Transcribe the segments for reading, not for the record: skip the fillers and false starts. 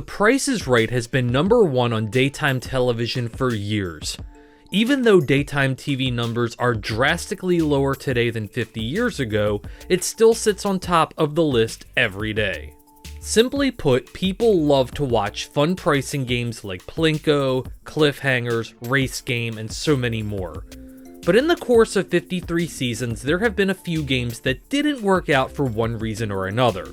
The Price is Right has been #1 on daytime television for years. Even though daytime TV numbers are drastically lower today than 50 years ago, it still sits on top of the list every day. Simply put, people love to watch fun pricing games like Plinko, Cliffhangers, Race Game, and so many more. But in the course of 53 seasons, there have been a few games that didn't work out for one reason or another.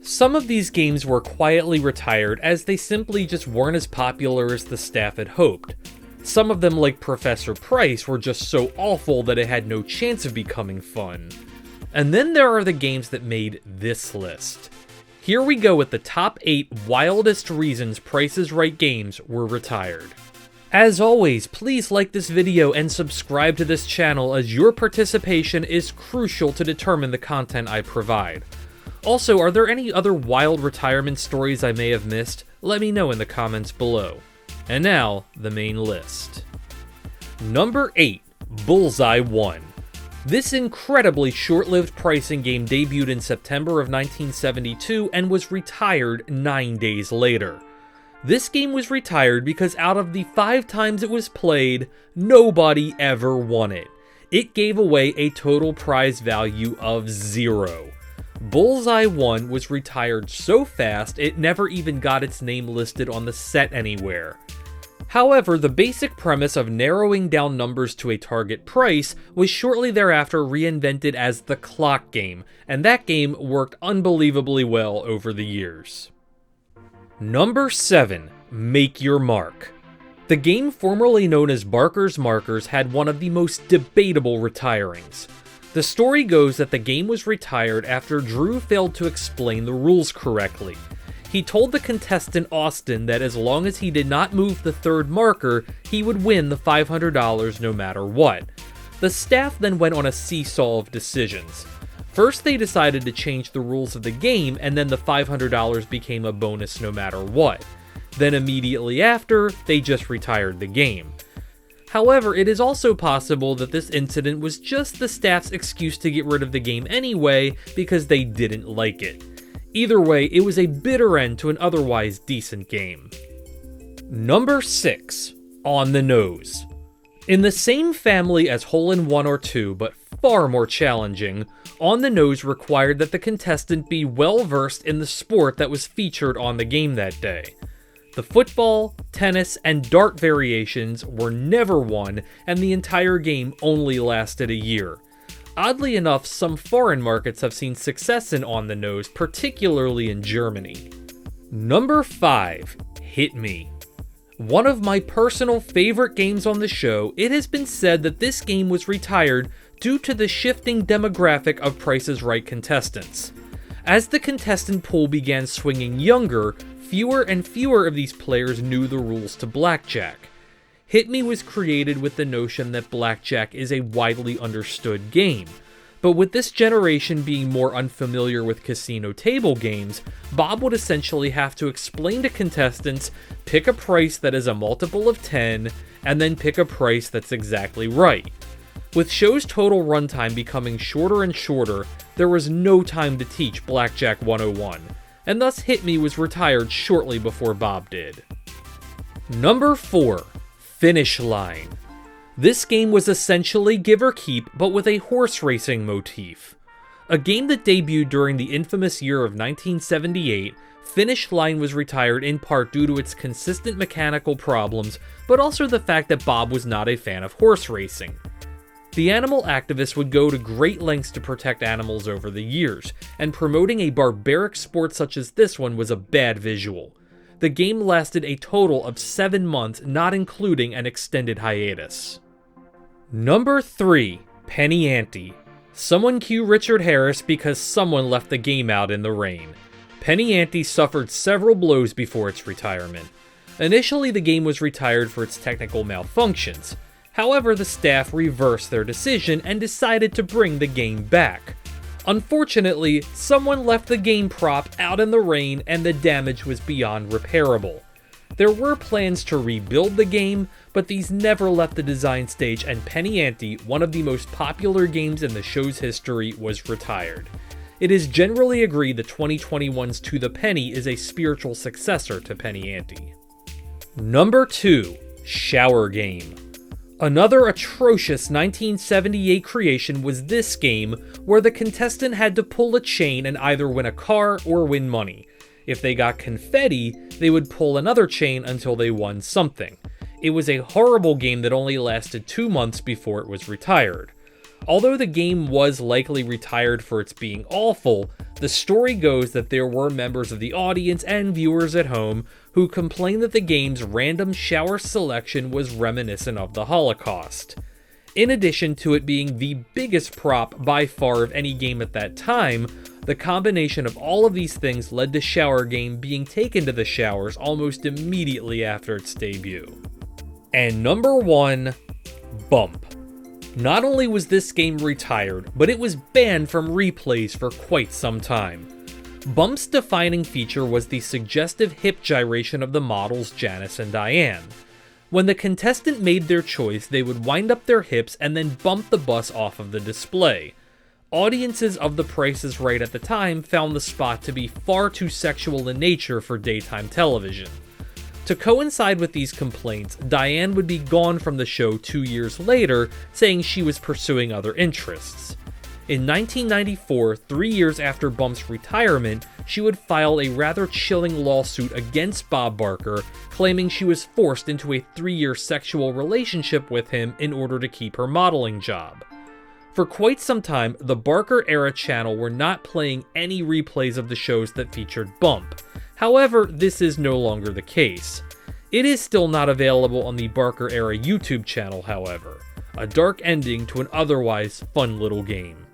Some of these games were quietly retired as they simply just weren't as popular as the staff had hoped. Some of them, like Professor Price, were just so awful that it had no chance of becoming fun. And then there are the games that made this list. Here we go with the top 8 wildest reasons Price is Right games were retired. As always, please like this video and subscribe to this channel as your participation is crucial to determine the content I provide. Also, are there any other wild retirement stories I may have missed? Let me know in the comments below. And now, the main list. Number 8, Bullseye 1. This incredibly short-lived pricing game debuted in September of 1972 and was retired 9 days later. This game was retired because out of the 5 times it was played, nobody ever won it. It gave away a total prize value of 0. Bullseye 1 was retired so fast it never even got its name listed on the set anywhere. However, the basic premise of narrowing down numbers to a target price was shortly thereafter reinvented as the clock game, and that game worked unbelievably well over the years. Number 7, Make Your Mark. The game formerly known as Barker's Markers had one of the most debatable retirings. The story goes that the game was retired after Drew failed to explain the rules correctly. He told the contestant Austin that as long as he did not move the third marker, he would win the $500 no matter what. The staff then went on a seesaw of decisions. First, they decided to change the rules of the game, and then the $500 became a bonus no matter what. Then immediately after, they just retired the game. However, it is also possible that this incident was just the staff's excuse to get rid of the game anyway because they didn't like it. Either way, it was a bitter end to an otherwise decent game. Number 6, On the Nose. In the same family as Hole-in-One or 2, but far more challenging, On the Nose required that the contestant be well versed in the sport that was featured on the game that day. The football, tennis, and dart variations were never won, and the entire game only lasted a year. Oddly enough, some foreign markets have seen success in On the Nose, particularly in Germany. Number 5, Hit Me. One of my personal favorite games on the show, it has been said that this game was retired due to the shifting demographic of Price is Right contestants. As the contestant pool began swinging younger, fewer and fewer of these players knew the rules to blackjack. Hit Me was created with the notion that blackjack is a widely understood game. But with this generation being more unfamiliar with casino table games, Bob would essentially have to explain to contestants, pick a price that is a multiple of 10, and then pick a price that's exactly right. With show's total runtime becoming shorter and shorter, there was no time to teach Blackjack 101, and thus Hit Me was retired shortly before Bob did. Number 4, Finish Line. This game was essentially give or keep, but with a horse racing motif. A game that debuted during the infamous year of 1978, Finish Line was retired in part due to its consistent mechanical problems, but also the fact that Bob was not a fan of horse racing. The animal activists would go to great lengths to protect animals over the years, and promoting a barbaric sport such as this one was a bad visual. The game lasted a total of 7 months, not including an extended hiatus. Number 3, Penny Ante. Someone cue Richard Harris because someone left the game out in the rain. Penny Ante suffered several blows before its retirement. Initially, the game was retired for its technical malfunctions. However, the staff reversed their decision and decided to bring the game back. Unfortunately, someone left the game prop out in the rain and the damage was beyond repairable. There were plans to rebuild the game, but these never left the design stage, and Penny Ante, one of the most popular games in the show's history, was retired. It is generally agreed that 2021's To the Penny is a spiritual successor to Penny Ante. Number 2. Shower Game. Another atrocious 1978 creation was this game, where the contestant had to pull a chain and either win a car or win money. If they got confetti, they would pull another chain until they won something. It was a horrible game that only lasted 2 months before it was retired. Although the game was likely retired for its being awful, the story goes that there were members of the audience and viewers at home who complained that the game's random shower selection was reminiscent of the Holocaust. In addition to it being the biggest prop by far of any game at that time, the combination of all of these things led to Shower Game being taken to the showers almost immediately after its debut. And number 1, Bump. Not only was this game retired, but it was banned from replays for quite some time. Bump's defining feature was the suggestive hip gyration of the models Janice and Diane. When the contestant made their choice, they would wind up their hips and then bump the bus off of the display. Audiences of The Price is Right at the time found the spot to be far too sexual in nature for daytime television. To coincide with these complaints, Diane would be gone from the show 2 years later, saying she was pursuing other interests. In 1994, 3 years after Bump's retirement, she would file a rather chilling lawsuit against Bob Barker, claiming she was forced into a 3-year sexual relationship with him in order to keep her modeling job. For quite some time, the Barker-era channel were not playing any replays of the shows that featured Bump. However, this is no longer the case. It is still not available on the Barker-era YouTube channel, however. A dark ending to an otherwise fun little game.